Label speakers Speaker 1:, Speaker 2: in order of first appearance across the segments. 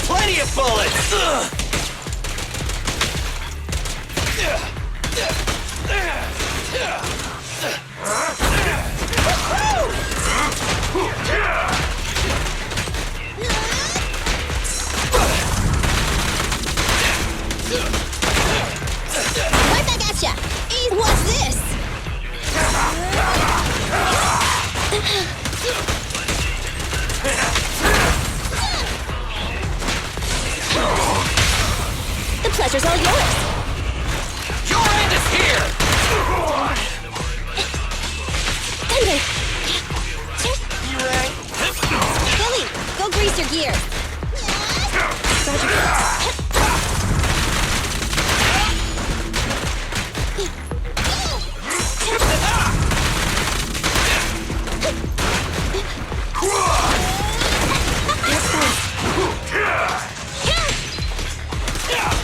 Speaker 1: Plenty of bullets!
Speaker 2: Right back at ya! What's this? The pleasure's all yours.
Speaker 1: Your end is here!
Speaker 2: Thunder!
Speaker 1: You rang?
Speaker 2: Billy, go grease your gear.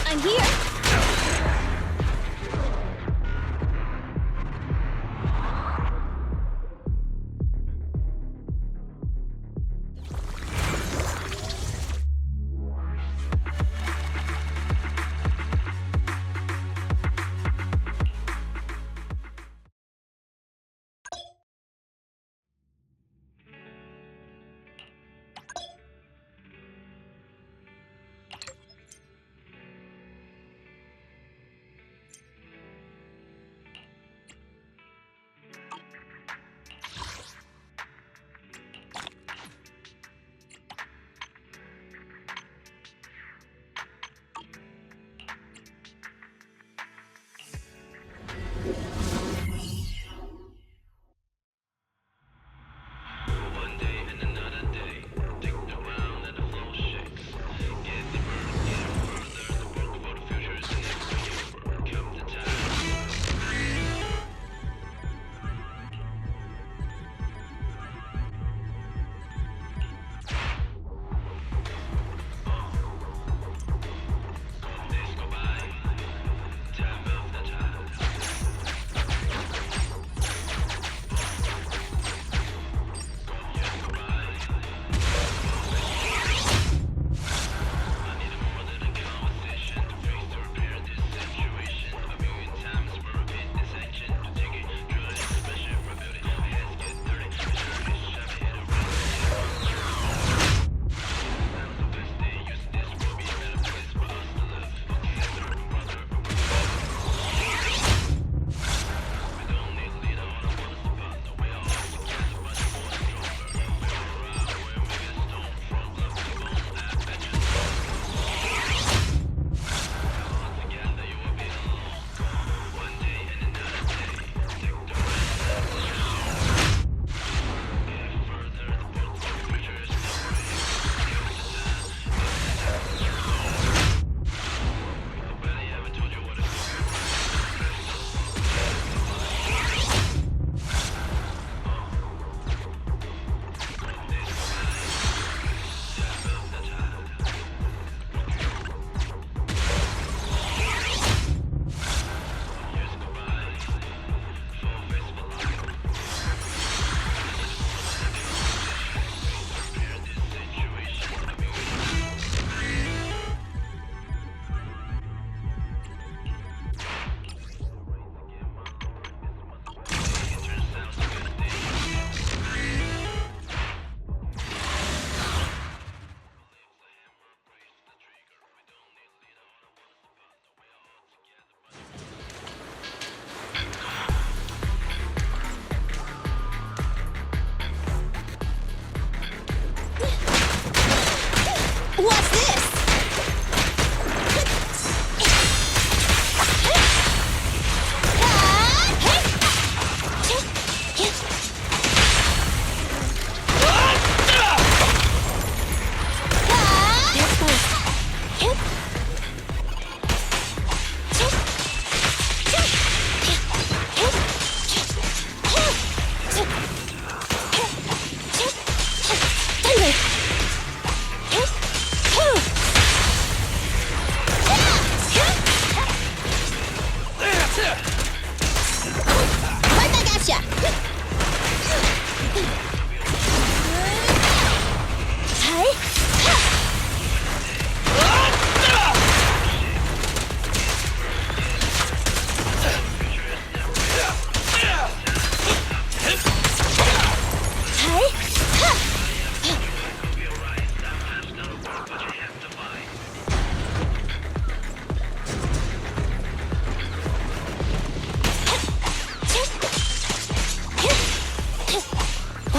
Speaker 2: I'm here.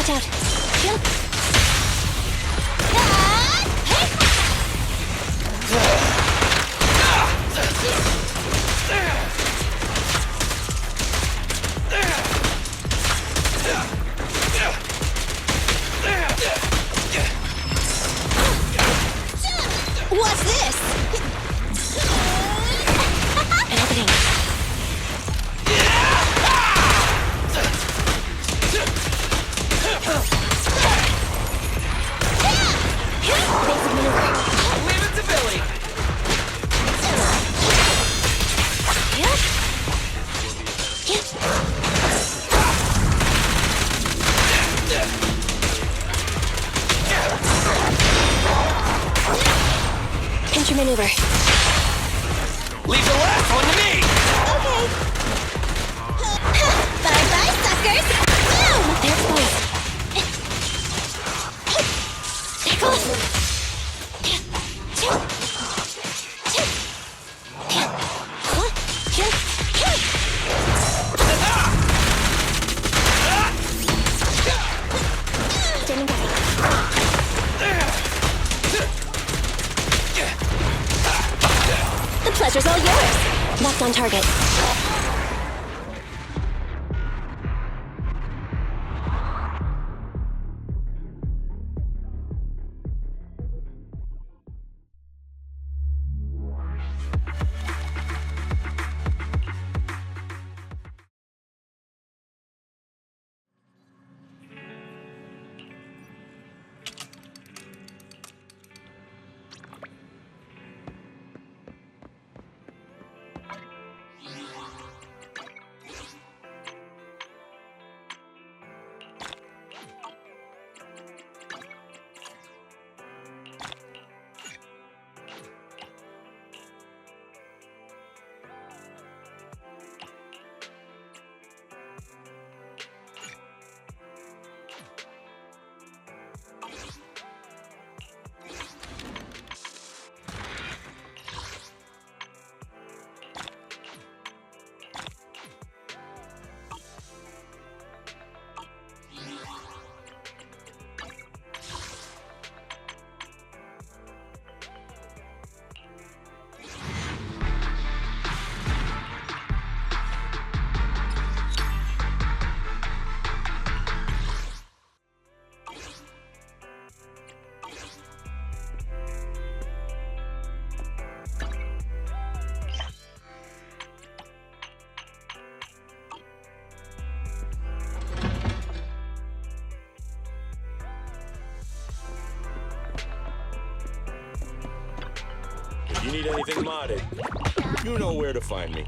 Speaker 2: Watch out. Jump. Ah! Hey! What's this? An opening. Basic maneuver.
Speaker 1: Leave it to Billy.
Speaker 2: Pincher maneuver.
Speaker 1: Leave the last one to me.
Speaker 2: Okay. Bye-bye, suckers! Boom! They're exposed. Pickles! Standing by. The pleasure's all yours. Locked on target.
Speaker 3: If you need anything modded, you know where to find me.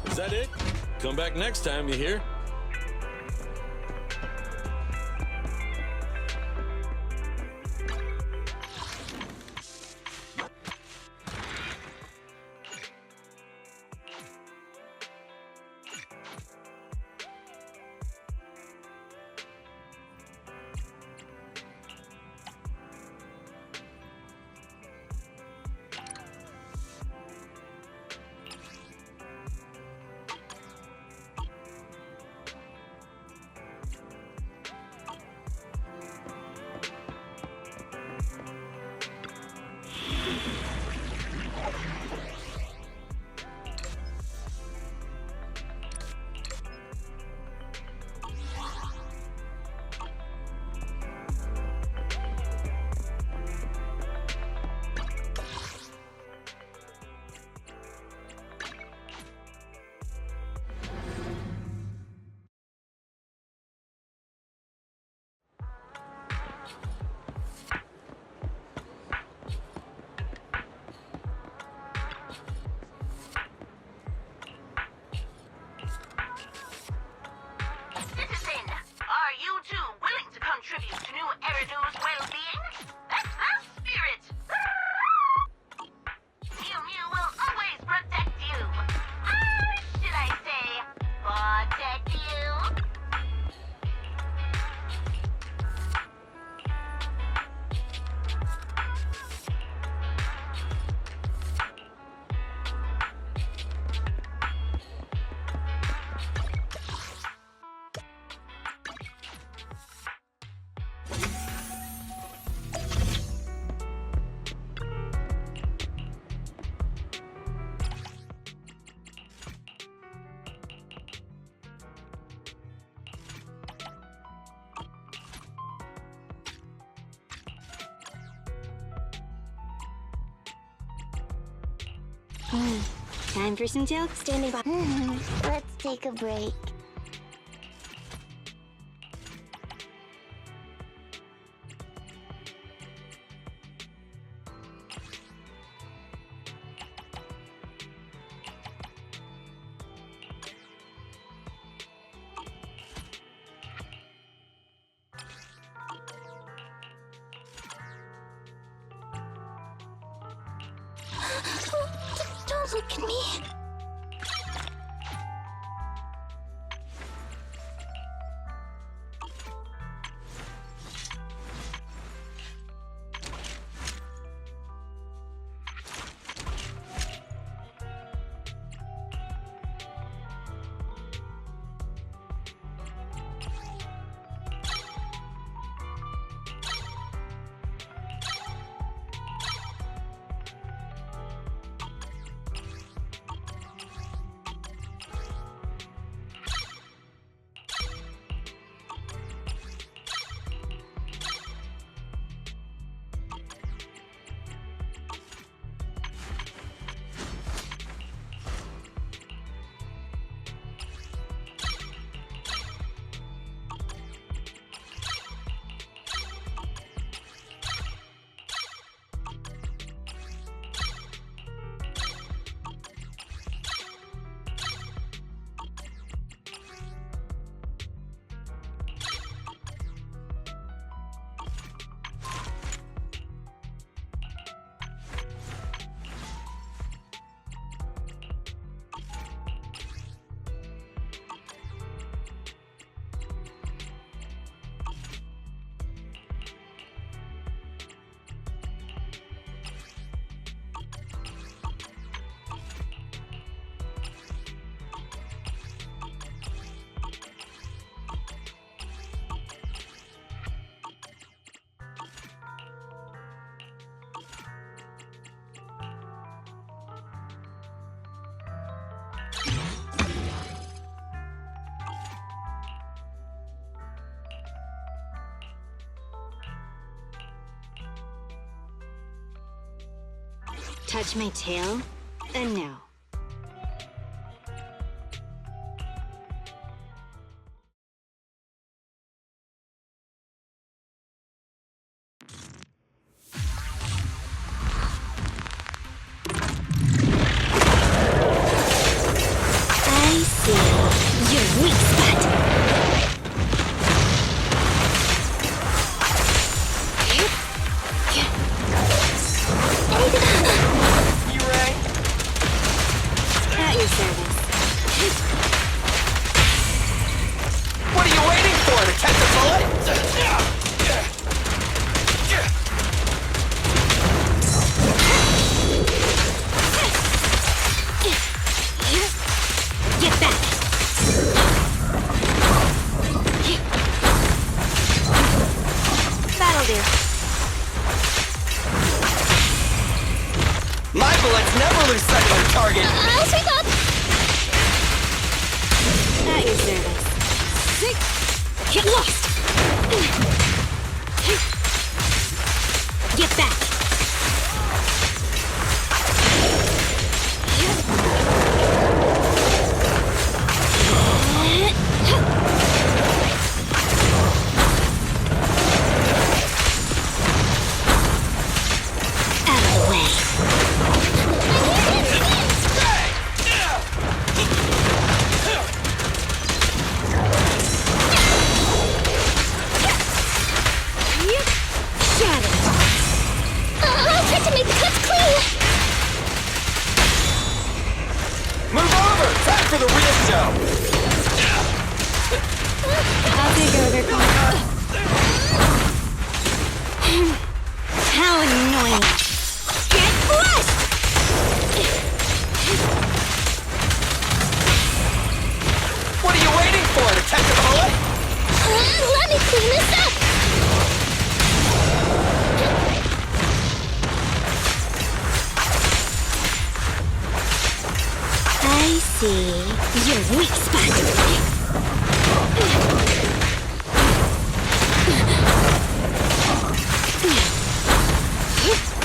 Speaker 3: Is that it? Come back next time, you hear?
Speaker 2: Time for some jokes. Standing by. Let's take a break. Don't look at me. Touch my tail? No. I see your weak spot.
Speaker 1: You ready?
Speaker 2: At your service.
Speaker 1: What are you waiting for? To catch a bullet?
Speaker 2: Get back. That'll do.
Speaker 1: My bullets never lose sight of their target.
Speaker 2: I'll sweep up. At your service. Get lost. Get back. Out of the way. Shadow. I'll try to make the cuts clean.
Speaker 1: Move over! Time for the real show!
Speaker 2: I'll take over. How annoying. Get flushed!
Speaker 1: What are you waiting for? To catch a bullet?
Speaker 2: Let me clean this up. I see your weak spot.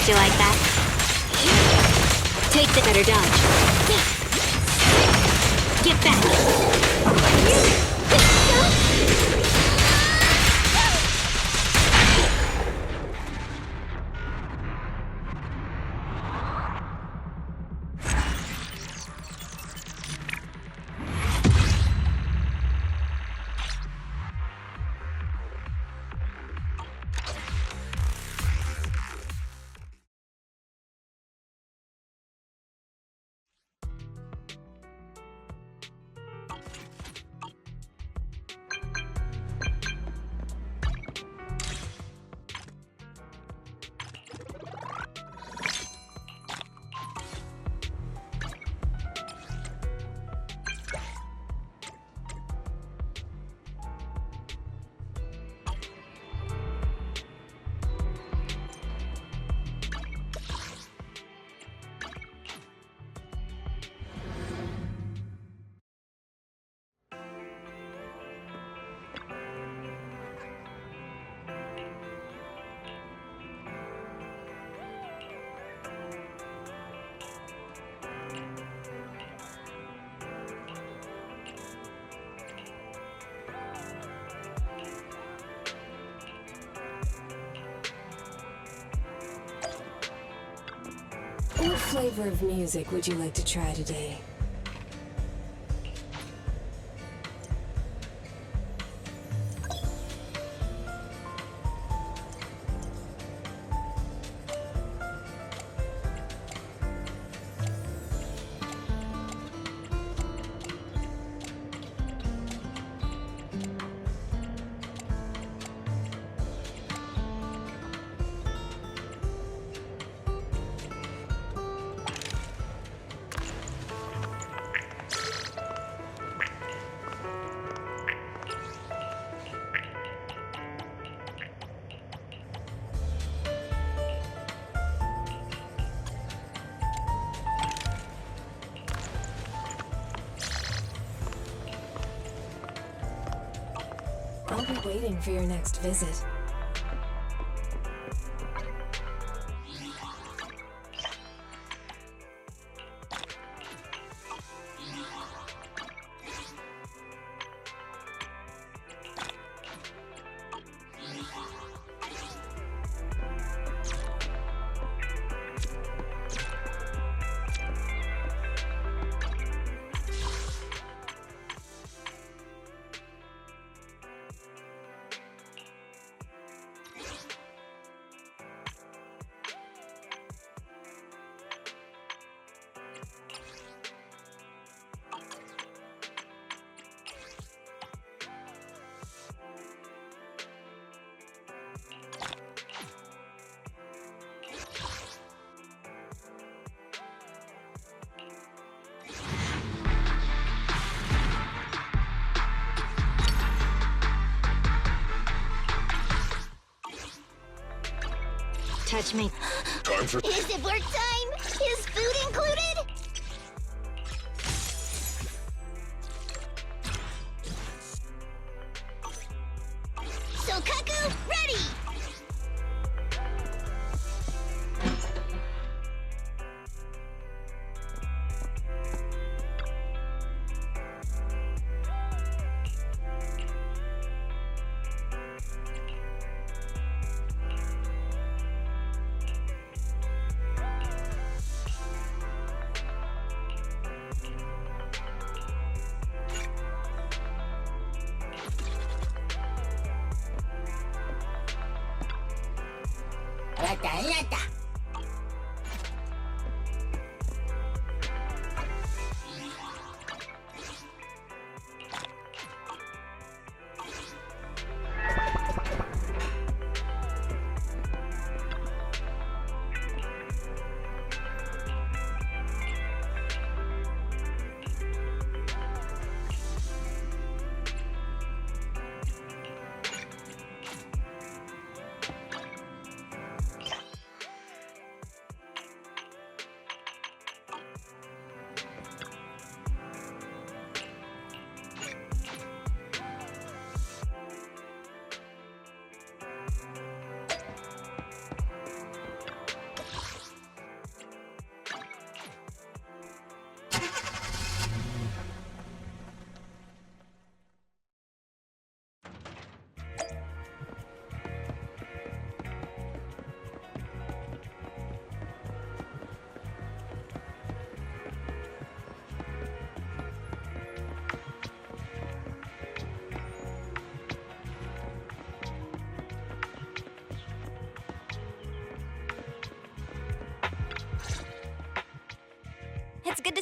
Speaker 2: Do you like that? Take the better dodge. Get back.
Speaker 4: What flavor of music would you like to try today? I'll be waiting for your next visit.
Speaker 2: Touch me.
Speaker 3: Time for...
Speaker 2: Is it work time? Is food included? Sokaku, ready!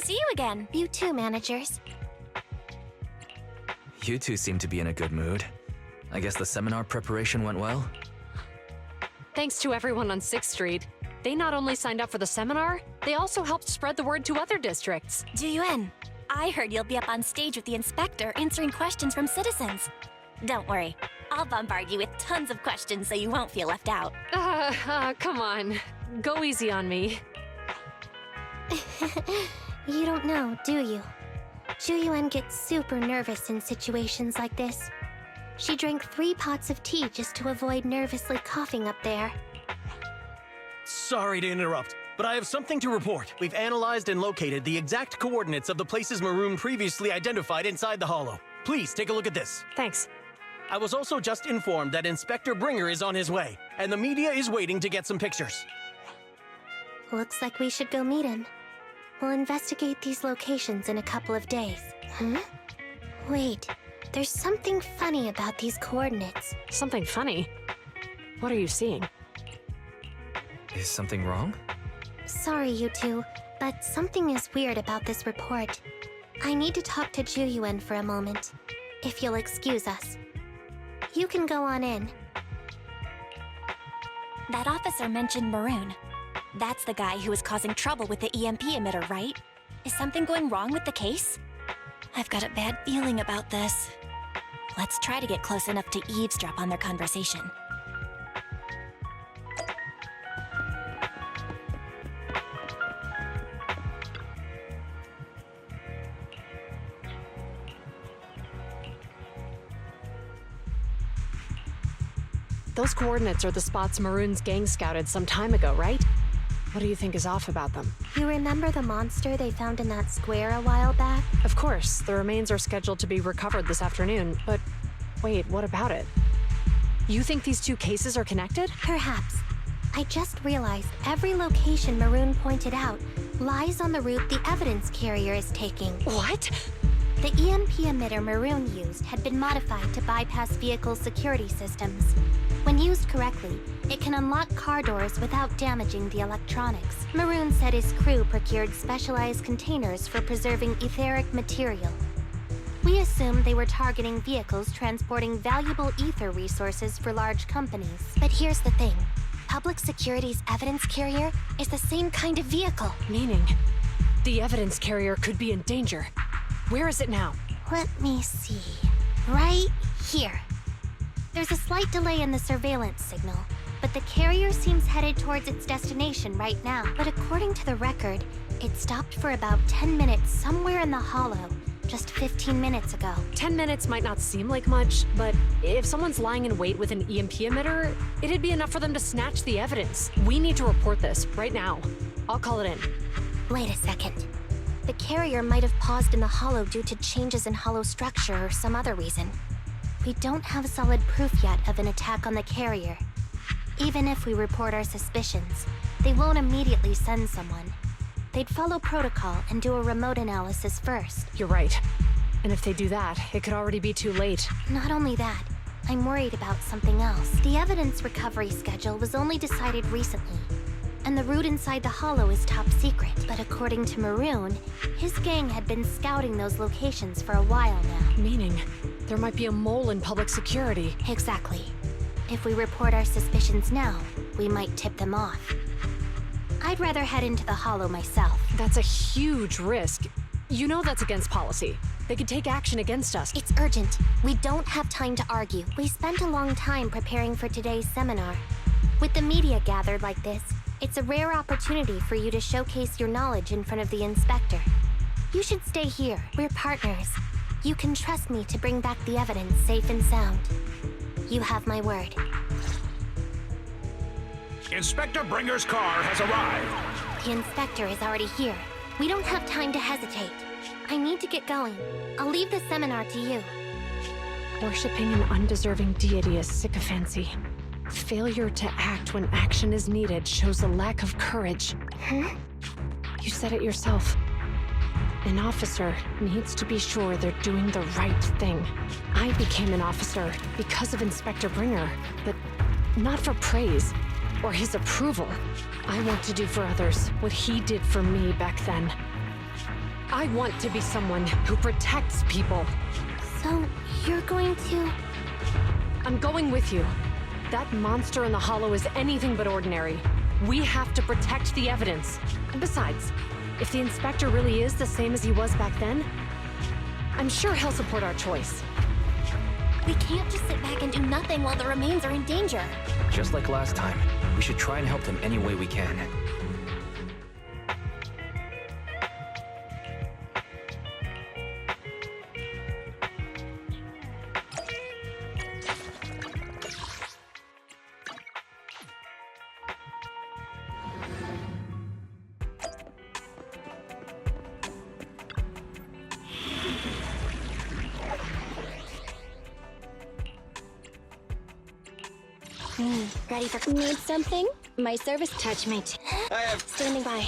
Speaker 2: see you again. You too, managers.
Speaker 5: You two seem to be in a good mood. I guess the seminar preparation went well?
Speaker 6: Thanks to everyone on 6th Street. They not only signed up for the seminar, they also helped spread the word to other districts.
Speaker 2: Juyuan, I heard you'll be up on stage with the inspector answering questions from citizens. Don't worry, I'll bombard you with tons of questions so you won't feel left out.
Speaker 6: Come on. Go easy on me.
Speaker 2: You don't know, do you? Juyuan gets super nervous in situations like this. She drank 3 pots of tea just to avoid nervously coughing up there.
Speaker 7: Sorry to interrupt, but I have something to report. We've analyzed and located the exact coordinates of the places Maroon previously identified inside the hollow. Please take a look at this.
Speaker 6: Thanks.
Speaker 7: I was also just informed that Inspector Bringer is on his way, and the media is waiting to get some pictures.
Speaker 2: Looks like we should go meet him. We'll investigate these locations in a couple of days. Wait, there's something funny about these coordinates.
Speaker 6: Something funny? What are you seeing?
Speaker 5: Is something wrong?
Speaker 2: Sorry, you two, but something is weird about this report. I need to talk to Juyuan for a moment, if you'll excuse us. You can go on in. That officer mentioned Maroon. That's the guy who was causing trouble with the EMP emitter, right? Is something going wrong with the case? I've got a bad feeling about this. Let's try to get close enough to eavesdrop on their conversation.
Speaker 6: Those coordinates are the spots Maroon's gang scouted some time ago, right? What do you think is off about them?
Speaker 2: You remember the monster they found in that square a while back?
Speaker 6: Of course, the remains are scheduled to be recovered this afternoon, but wait, what about it? You think these 2 cases are connected?
Speaker 2: Perhaps. I just realized every location Maroon pointed out lies on the route the evidence carrier is taking.
Speaker 6: What?
Speaker 2: The EMP emitter Maroon used had been modified to bypass vehicle security systems. When used correctly, it can unlock car doors without damaging the electronics. Maroon said his crew procured specialized containers for preserving etheric material. We assumed they were targeting vehicles transporting valuable ether resources for large companies. But here's the thing. Public Security's evidence carrier is the same kind of vehicle.
Speaker 6: Meaning, the evidence carrier could be in danger. Where is it now?
Speaker 2: Let me see. Right here. There's a slight delay in the surveillance signal, but the carrier seems headed towards its destination right now. But according to the record, it stopped for about 10 minutes somewhere in the hollow, just 15 minutes ago.
Speaker 6: 10 minutes might not seem like much, but if someone's lying in wait with an EMP emitter, it'd be enough for them to snatch the evidence. We need to report this right now. I'll call it in.
Speaker 2: Wait a second. The carrier might have paused in the hollow due to changes in hollow structure or some other reason. We don't have solid proof yet of an attack on the carrier. Even if we report our suspicions, they won't immediately send someone. They'd follow protocol and do a remote analysis first.
Speaker 6: You're right. And if they do that, it could already be too late.
Speaker 2: Not only that, I'm worried about something else. The evidence recovery schedule was only decided recently, and the route inside the hollow is top secret. But according to Maroon, his gang had been scouting those locations for a while now.
Speaker 6: Meaning, there might be a mole in public security.
Speaker 2: Exactly. If we report our suspicions now, we might tip them off. I'd rather head into the hollow myself.
Speaker 6: That's a huge risk. You know that's against policy. They could take action against us.
Speaker 2: It's urgent. We don't have time to argue. We spent a long time preparing for today's seminar. With the media gathered like this, it's a rare opportunity for you to showcase your knowledge in front of the inspector. You should stay here. We're partners. You can trust me to bring back the evidence safe and sound. You have my word.
Speaker 8: Inspector Bringer's car has arrived.
Speaker 2: The inspector is already here. We don't have time to hesitate. I need to get going. I'll leave the seminar to you.
Speaker 6: Worshipping an undeserving deity is sycophancy. Failure to act when action is needed shows a lack of courage.
Speaker 2: Huh?
Speaker 6: You said it yourself. An officer needs to be sure they're doing the right thing. I became an officer because of Inspector Bringer, but not for praise or his approval. I want to do for others what he did for me back then. I want to be someone who protects people.
Speaker 2: So, you're going to...
Speaker 6: I'm going with you. That monster in the hollow is anything but ordinary. We have to protect the evidence. Besides, if the inspector really is the same as he was back then, I'm sure he'll support our choice.
Speaker 2: We can't just sit back and do nothing while the remains are in danger.
Speaker 5: Just like last time, we should try and help them any way we can.
Speaker 2: Ready for... Need something? My service touch mate.
Speaker 1: I have...
Speaker 2: Standing by.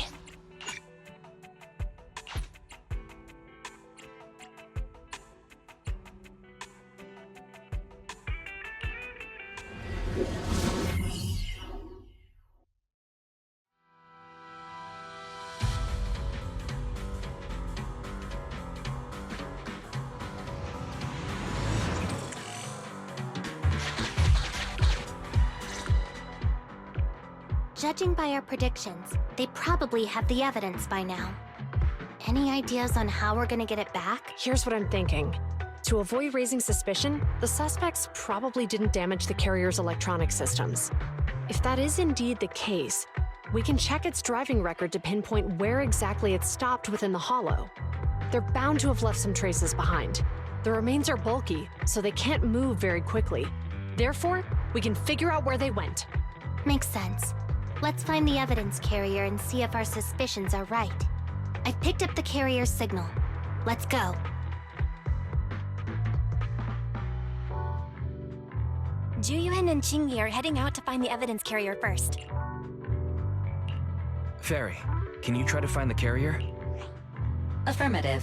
Speaker 2: Judging by our predictions, they probably have the evidence by now. Any ideas on how we're gonna get it back?
Speaker 6: Here's what I'm thinking. To avoid raising suspicion, the suspects probably didn't damage the carrier's electronic systems. If that is indeed the case, we can check its driving record to pinpoint where exactly it stopped within the hollow. They're bound to have left some traces behind. The remains are bulky, so they can't move very quickly. Therefore, we can figure out where they went.
Speaker 2: Makes sense. Let's find the evidence carrier and see if our suspicions are right. I've picked up the carrier's signal. Let's go. Juyuan and Qingyi are heading out to find the evidence carrier first.
Speaker 5: Fairy, can you try to find the carrier?
Speaker 9: Affirmative.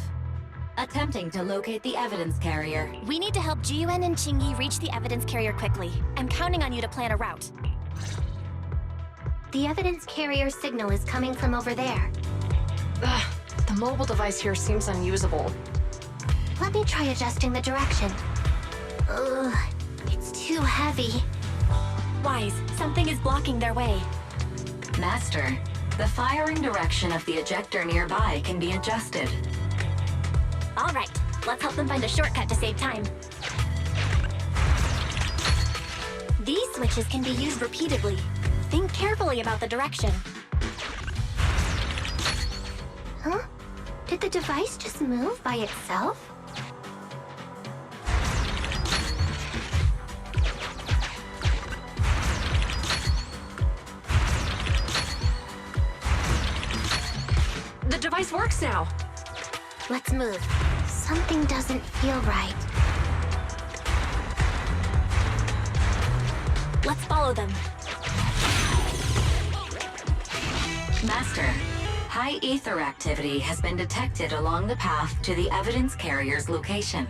Speaker 9: Attempting to locate the evidence carrier.
Speaker 2: We need to help Juyuan and Qingyi reach the evidence carrier quickly. I'm counting on you to plan a route. The evidence carrier signal is coming from over there.
Speaker 6: Ugh, the mobile device here seems unusable.
Speaker 2: Let me try adjusting the direction. Ugh, it's too heavy. Wise, something is blocking their way.
Speaker 9: Master, the firing direction of the ejector nearby can be adjusted.
Speaker 2: All right, let's help them find a shortcut to save time. These switches can be used repeatedly. Think carefully about the direction. Huh? Did the device just move by itself?
Speaker 6: The device works now!
Speaker 2: Let's move. Something doesn't feel right. Let's follow them.
Speaker 9: Master, high ether activity has been detected along the path to the evidence carrier's location.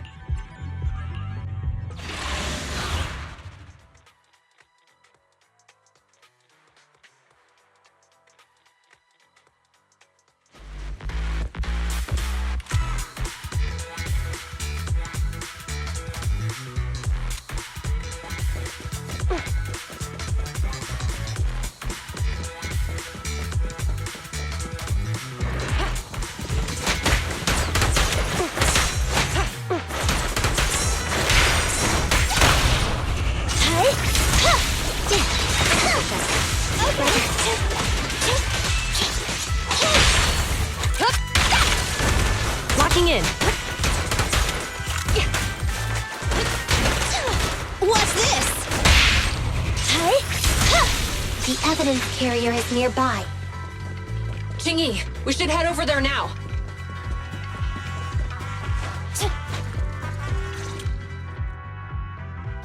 Speaker 6: Locking in.
Speaker 2: What's this? The evidence carrier is nearby.
Speaker 6: Qingyi, we should head over there now.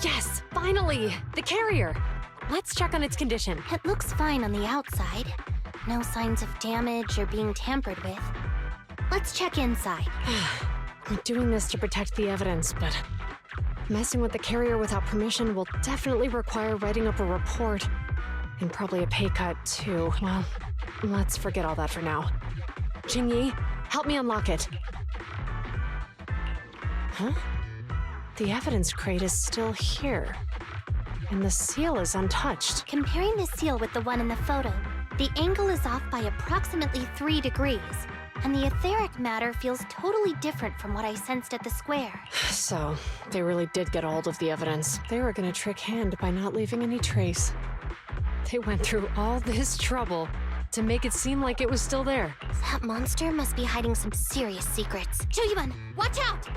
Speaker 6: Yes, finally! The carrier! Let's check on its condition.
Speaker 2: It looks fine on the outside. No signs of damage or being tampered with. Let's check inside.
Speaker 6: I'm doing this to protect the evidence, but messing with the carrier without permission will definitely require writing up a report. And probably a pay cut, too. Well, let's forget all that for now. Qingyi, Help me unlock it. Huh? The evidence crate is still here. And the seal is untouched.
Speaker 2: Comparing the seal with the one in the photo, the angle is off by approximately 3 degrees, and the etheric matter feels totally different from what I sensed at the square.
Speaker 6: So, they really did get a hold of the evidence. They were gonna trick Hand by not leaving any trace. They went through all this trouble to make it seem like it was still there.
Speaker 2: That monster must be hiding some serious secrets. Joyuan, watch out!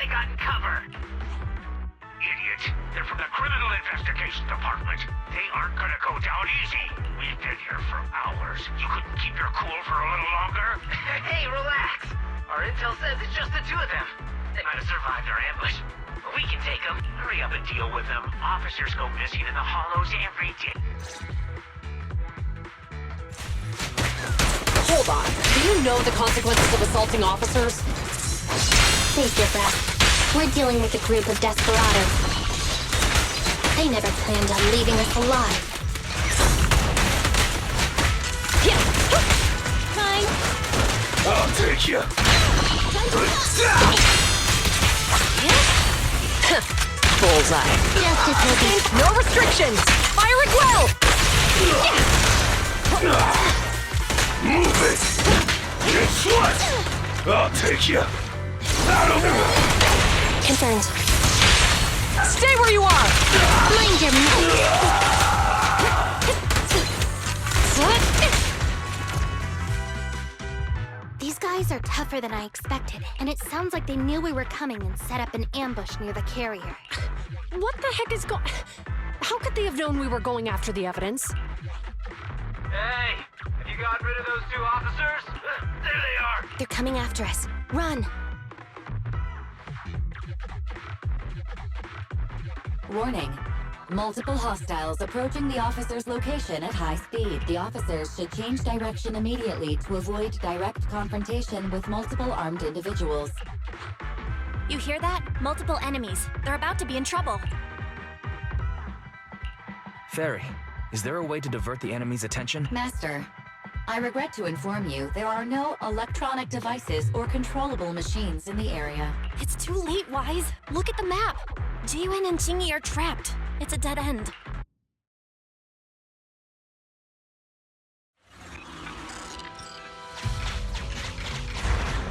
Speaker 8: They got in cover. Idiot. They're from the Criminal Investigation Department. They aren't gonna go down easy. We've been here for hours. You couldn't keep your cool for a little longer?
Speaker 10: Hey, relax. Our intel says it's just the two of them. They might have survived our ambush. But we can take them.
Speaker 8: Hurry up and deal with them. Officers go missing in the hollows every day.
Speaker 6: Hold on. Do you know the consequences of assaulting officers?
Speaker 2: Save your breath. We're dealing with a group of desperados. They never planned on leaving us alive. Fine.
Speaker 8: I'll take you.
Speaker 6: Bullseye.
Speaker 2: Justice will be...
Speaker 6: No restrictions! Fire it well!
Speaker 8: Move it! Guess what? I'll take you. Out of here!
Speaker 2: Confirmed.
Speaker 6: Stay where you are!
Speaker 2: Mind your mouth. These guys are tougher than I expected, and it sounds like they knew we were coming and set up an ambush near the carrier.
Speaker 6: What the heck is going... How could they have known we were going after the evidence?
Speaker 10: Hey, have you gotten rid of those two officers?
Speaker 8: There they are!
Speaker 2: They're coming after us. Run!
Speaker 9: Warning. Multiple hostiles approaching the officer's location at high speed. The officers should change direction immediately to avoid direct confrontation with multiple armed individuals.
Speaker 2: You hear that? Multiple enemies. They're about to be in trouble.
Speaker 5: Fairy, is there a way to divert the enemy's attention?
Speaker 9: Master, I regret to inform you there are no electronic devices or controllable machines in the area.
Speaker 2: It's too late, Wise. Look at the map. Jiwen and Chingy are trapped. It's a dead end.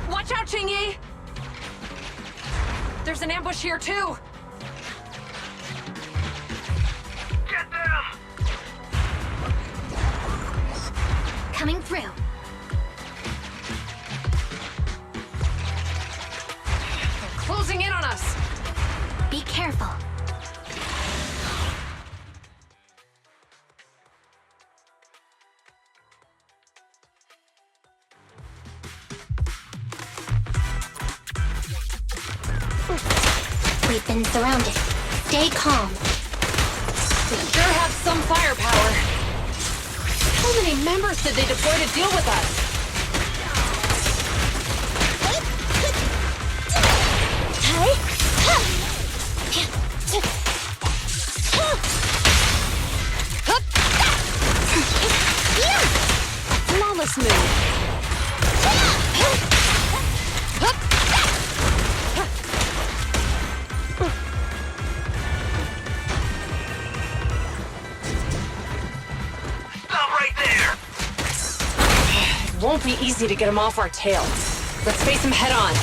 Speaker 6: Watch out, Chingy! There's an ambush here, too!
Speaker 8: Get them!
Speaker 2: Coming through.
Speaker 6: They're closing in on us!
Speaker 2: Be careful. We've been surrounded. Stay calm.
Speaker 6: They sure have some firepower. How many members did they deploy to deal with us? Flawless move. Won't be easy to get him off our tail. Let's face him head on.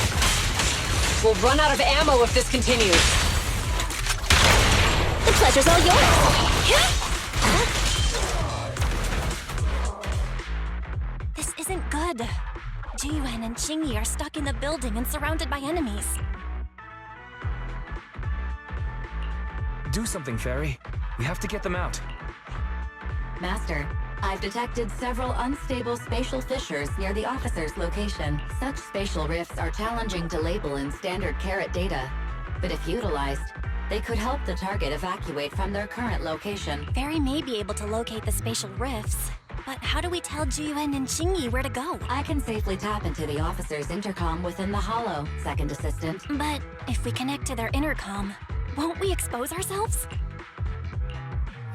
Speaker 6: We'll run out of ammo if this continues.
Speaker 2: The pleasure's all yours. This isn't good. Jiwen and Chingy are stuck in the building and surrounded by enemies.
Speaker 5: Do something, Fairy. We have to get them out.
Speaker 9: Master, I've detected several unstable spatial fissures near the officer's location. Such spatial rifts are challenging to label in standard carrot data, but if utilized, they could help the target evacuate from their current location.
Speaker 2: Fairy may be able to locate the spatial rifts, but how do we tell Jiwen and Chingy where to go?
Speaker 9: I can safely tap into the officer's intercom within the hollow, Second Assistant.
Speaker 2: But if we connect to their intercom, won't we expose ourselves?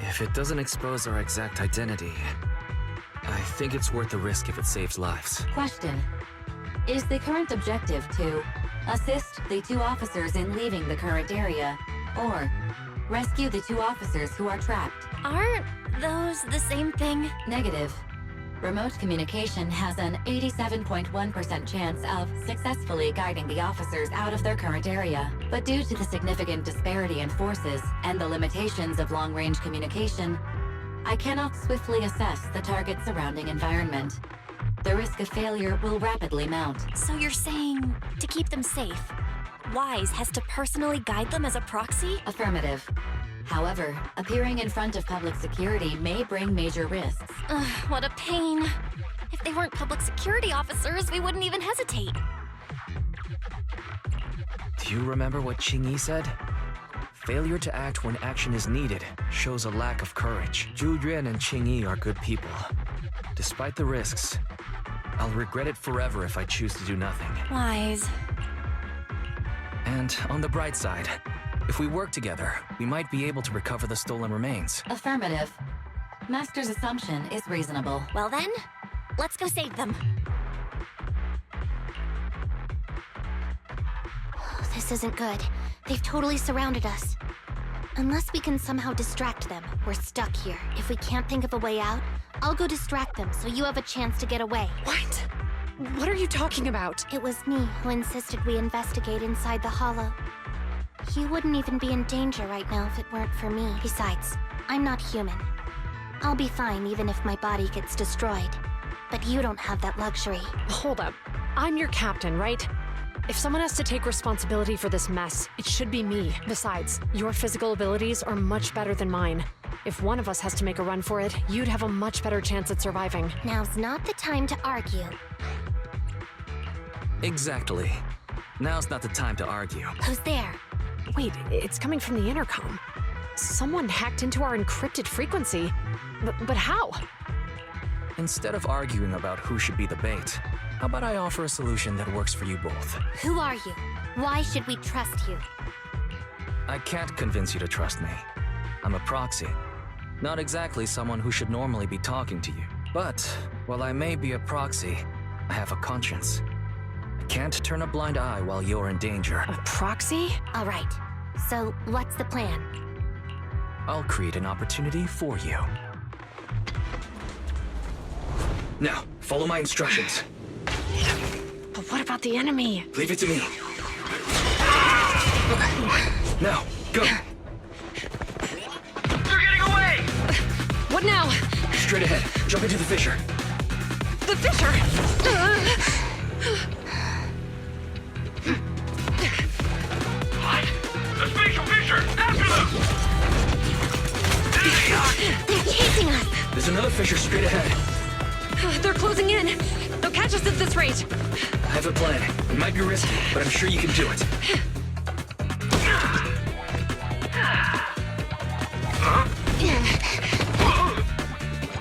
Speaker 5: If it doesn't expose our exact identity, I think it's worth the risk if it saves lives.
Speaker 9: Question. Is the current objective to assist the 2 officers in leaving the current area, or rescue the 2 officers who are trapped?
Speaker 2: Aren't those the same thing?
Speaker 9: Negative. Remote communication has an 87.1% chance of successfully guiding the officers out of their current area. But due to the significant disparity in forces and the limitations of long-range communication, I cannot swiftly assess the target's surrounding environment. The risk of failure will rapidly mount.
Speaker 2: So you're saying to keep them safe, Wise has to personally guide them as a proxy?
Speaker 9: Affirmative. However, appearing in front of public security may bring major risks.
Speaker 2: Ugh, what a pain. If they weren't public security officers, we wouldn't even hesitate.
Speaker 5: Do you remember what Qingyi said? Failure to act when action is needed shows a lack of courage. Zhu Yuan and Qingyi are good people. Despite the risks, I'll regret it forever if I choose to do nothing.
Speaker 2: Wise.
Speaker 5: And on the bright side, if we work together, we might be able to recover the stolen remains.
Speaker 9: Affirmative. Master's assumption is reasonable.
Speaker 2: Well then, let's go save them. This isn't good. They've totally surrounded us. Unless we can somehow distract them, we're stuck here. If we can't think of a way out, I'll go distract them so you have a chance to get away.
Speaker 6: What? What are you talking about?
Speaker 2: It was me who insisted we investigate inside the Hollow. You wouldn't even be in danger right now if it weren't for me. Besides, I'm not human. I'll be fine even if my body gets destroyed. But you don't have that luxury.
Speaker 6: Hold up. I'm your captain, right? If someone has to take responsibility for this mess, it should be me. Besides, your physical abilities are much better than mine. If one of us has to make a run for it, you'd have a much better chance at surviving.
Speaker 2: Now's not the time to argue.
Speaker 5: Exactly. Now's not the time to argue.
Speaker 2: Who's there?
Speaker 6: Wait, it's coming from the intercom. Someone hacked into our encrypted frequency. But how?
Speaker 5: Instead of arguing about who should be the bait, how about I offer a solution that works for you both?
Speaker 2: Who are you? Why should we trust you?
Speaker 5: I can't convince you to trust me. I'm a proxy. Not exactly someone who should normally be talking to you. But, while I may be a proxy, I have a conscience. I can't turn a blind eye while you're in danger.
Speaker 6: A proxy?
Speaker 2: All right. So, what's the plan?
Speaker 5: I'll create an opportunity for you. Now, follow my instructions.
Speaker 6: But what about the enemy?
Speaker 5: Leave it to me. Now, go.
Speaker 10: They're getting away!
Speaker 6: What now?
Speaker 5: Straight ahead. Jump into the fissure.
Speaker 6: The fissure!
Speaker 8: What? The spatial fissure! After them! There they are!
Speaker 2: They're chasing us!
Speaker 5: There's another fissure straight ahead.
Speaker 6: They're closing in. They'll catch us at this rate.
Speaker 5: I have a plan. It might be risky, but I'm sure you can do it.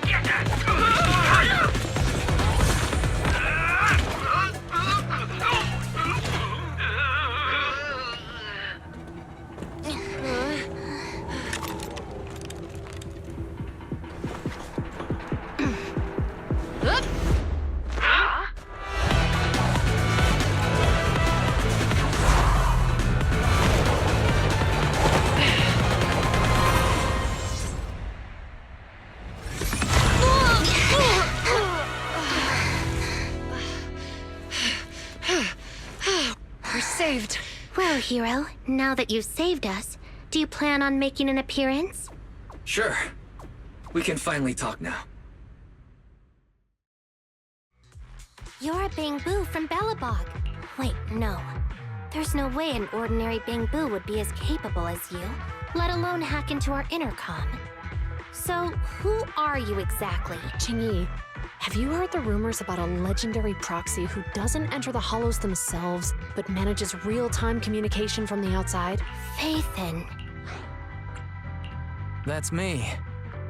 Speaker 8: Get that!
Speaker 6: We're saved.
Speaker 2: Well, hero, now that you've saved us, do you plan on making an appearance?
Speaker 5: Sure. We can finally talk now.
Speaker 2: You're a Bangbu from Belobog. Wait, no. There's no way an ordinary Bangbu would be as capable as you, let alone hack into our intercom. So, who are you exactly?
Speaker 6: Qingyi, have you heard the rumors about a legendary proxy who doesn't enter the hollows themselves, but manages real-time communication from the outside?
Speaker 2: Faithin.
Speaker 5: That's me.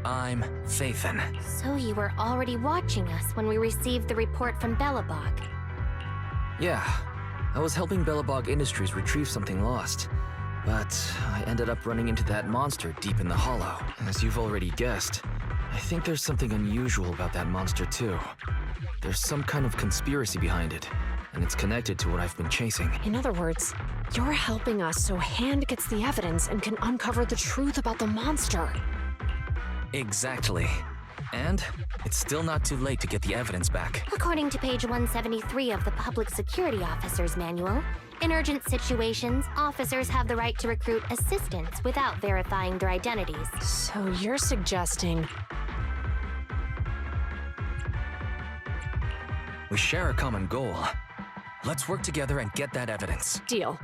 Speaker 5: I'm Faithin.
Speaker 2: So you were already watching us when we received the report from Belobog.
Speaker 5: Yeah. I was helping Belobog Industries retrieve something lost. But I ended up running into that monster deep in the hollow. As you've already guessed, I think there's something unusual about that monster too. There's some kind of conspiracy behind it, and it's connected to what I've been chasing.
Speaker 6: In other words, you're helping us so Hand gets the evidence and can uncover the truth about the monster.
Speaker 5: Exactly. And it's still not too late to get the evidence back.
Speaker 2: According to page 173 of the Public Security Officer's Manual, in urgent situations, officers have the right to recruit assistants without verifying their identities.
Speaker 6: So you're suggesting...
Speaker 5: We share a common goal. Let's work together and get that evidence.
Speaker 6: Deal.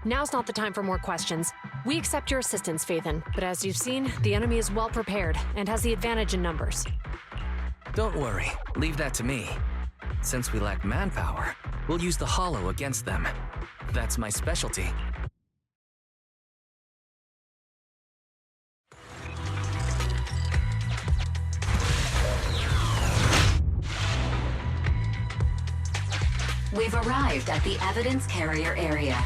Speaker 6: Now's not the time for more questions. We accept your assistance, Phaethon, but as you've seen, the enemy is well prepared and has the advantage in numbers.
Speaker 5: Don't worry, leave that to me. Since we lack manpower, we'll use the Hollow against them. That's my specialty.
Speaker 9: We've arrived at the evidence carrier area.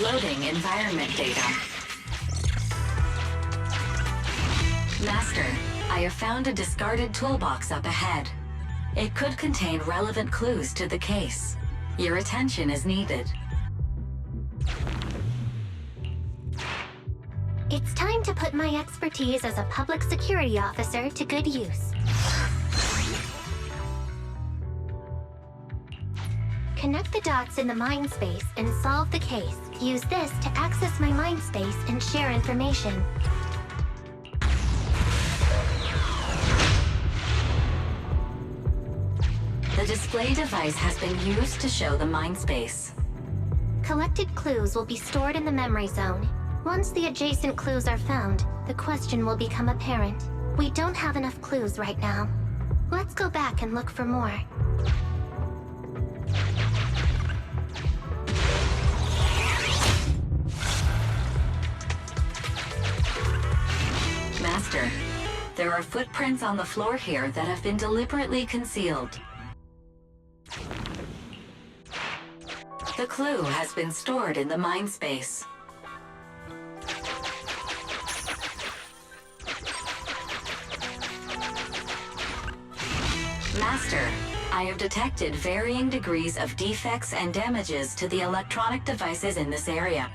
Speaker 9: Loading environment data. Master, I have found a discarded toolbox up ahead. It could contain relevant clues to the case. Your attention is needed.
Speaker 2: It's time to put my expertise as a public security officer to good use. Connect the dots in the mind space and solve the case. Use this to access my mind space and share information.
Speaker 9: The display device has been used to show the mind space.
Speaker 2: Collected clues will be stored in the memory zone. Once the adjacent clues are found, the question will become apparent. We don't have enough clues right now. Let's go back and look for more.
Speaker 9: Master, there are footprints on the floor here that have been deliberately concealed. The clue has been stored in the mind space. Master, I have detected varying degrees of defects and damages to the electronic devices in this area.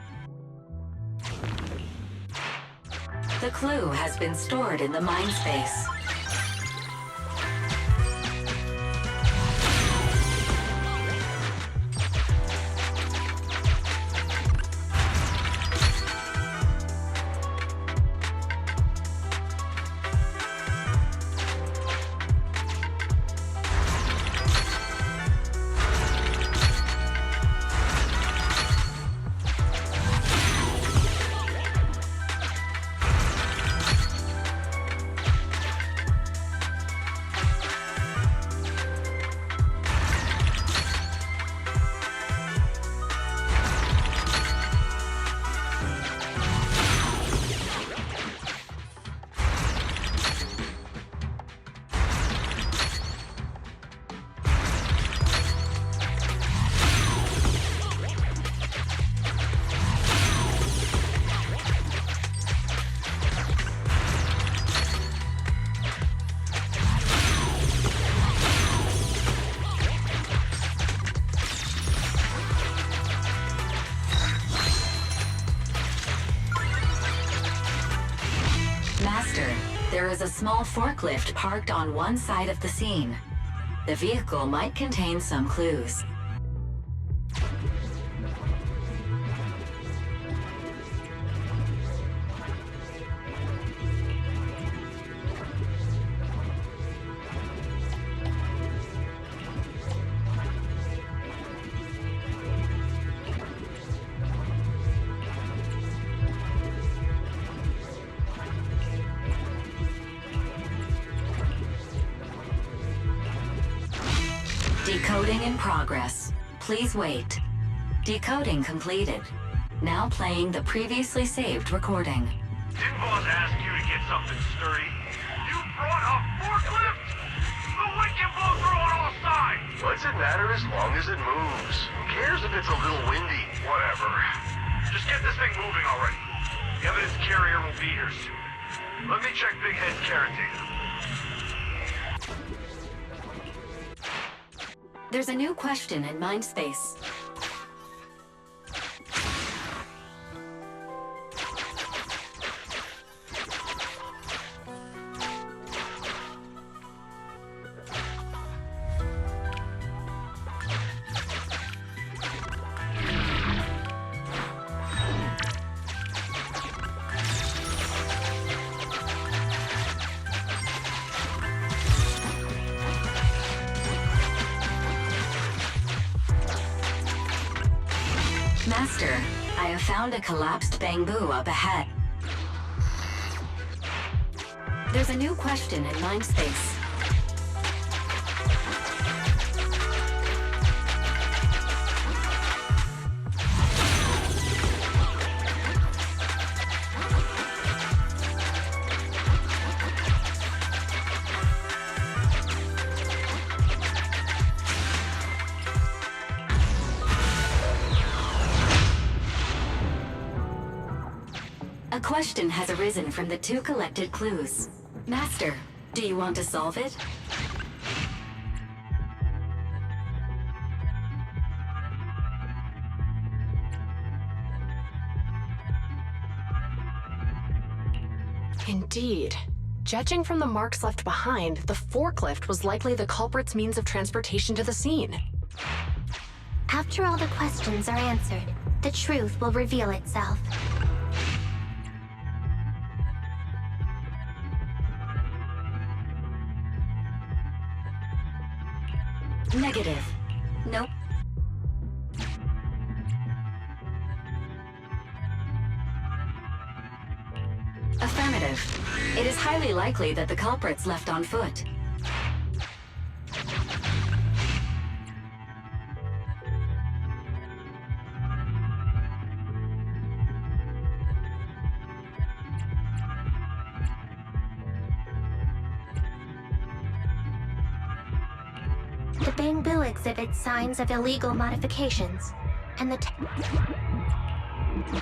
Speaker 9: The clue has been stored in the mind space. Master, there is a small forklift parked on one side of the scene. The vehicle might contain some clues. Decoding in progress. Please wait. Decoding completed. Now playing the previously saved recording.
Speaker 8: Didn't boss ask you to get something sturdy? You brought a forklift? The wind can blow through on all sides!
Speaker 11: What's it matter as long as it moves? Who cares if it's a little windy?
Speaker 8: Whatever. Just get this thing moving already. The evidence carrier will be here soon. Let me check Big Head's carrot data.
Speaker 9: There's a new question in Mindspace. Master, I have found a collapsed bamboo up ahead. There's a new question in Mindspace. A question has arisen from the 2 collected clues. Master, do you want to solve it?
Speaker 6: Indeed. Judging from the marks left behind, the forklift was likely the culprit's means of transportation to the scene.
Speaker 2: After all the questions are answered, the truth will reveal itself.
Speaker 9: Negative. Nope. Affirmative. It is highly likely that the culprits left on foot.
Speaker 2: The bamboo exhibits signs of illegal modifications, and the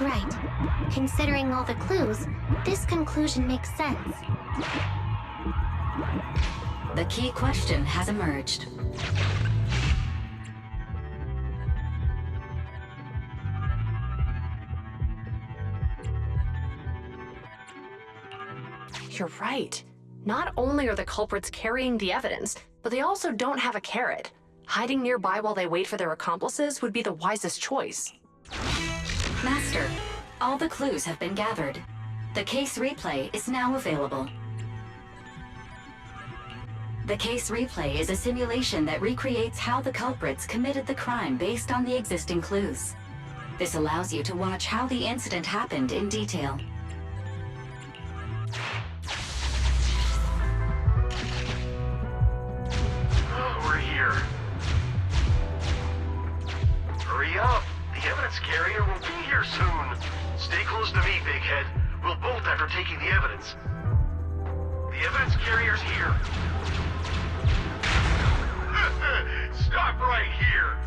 Speaker 2: Right. Considering all the clues, this conclusion makes sense.
Speaker 9: The key question has emerged.
Speaker 6: You're right. Not only are the culprits carrying the evidence, but they also don't have a carrot. Hiding nearby while they wait for their accomplices would be the wisest choice.
Speaker 9: Master, all the clues have been gathered. The case replay is now available. The case replay is a simulation that recreates how the culprits committed the crime based on the existing clues. This allows you to watch how the incident happened in detail.
Speaker 11: We're here. Hurry up! The evidence carrier will be here soon. Stay close to me, Big Head. We'll bolt after taking the evidence. The evidence carrier's here. Stop right here!